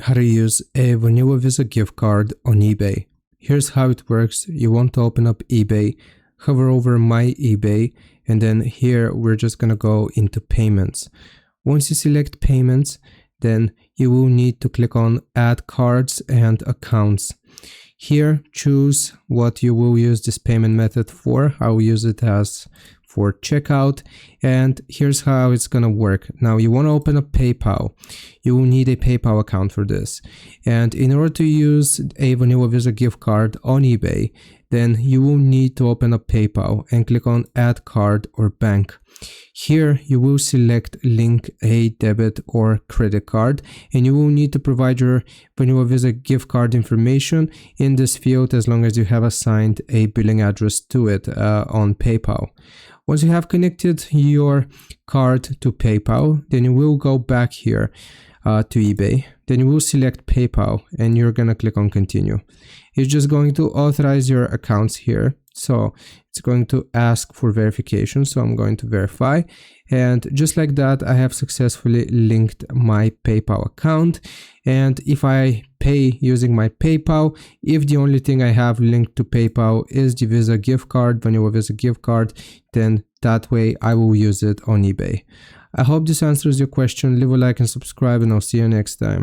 How to use a vanilla Visa gift card on eBay. Here's how it works. You want to open up eBay, hover over My eBay, and then here we're just gonna go into payments. Once you select payments, then you will need to click on Add Cards and Accounts. Here, choose what you will use this payment method for. I will use it as for checkout, and here's how it's gonna work. Now you want to open up PayPal. You will need a PayPal account for this, and in order to use a vanilla Visa gift card on eBay, then you will need to open up PayPal and click on Add Card or Bank. Here you will select link a debit or credit card, and you will need to provide your vanilla Visa gift card information in this field as long as you have assigned a billing address to it on PayPal. Once you have connected your card to PayPal, then you will go back here to eBay. Then you will select PayPal and you're gonna click on continue. It's just going to authorize your accounts here. So it's going to ask for verification. So I'm going to verify. And just like that, I have successfully linked my PayPal account. And if I pay using my PayPal, if the only thing I have linked to PayPal is the Visa gift card, vanilla Visa gift card, then that way I will use it on eBay. I hope this answers your question. Leave a like and subscribe, and I'll see you next time.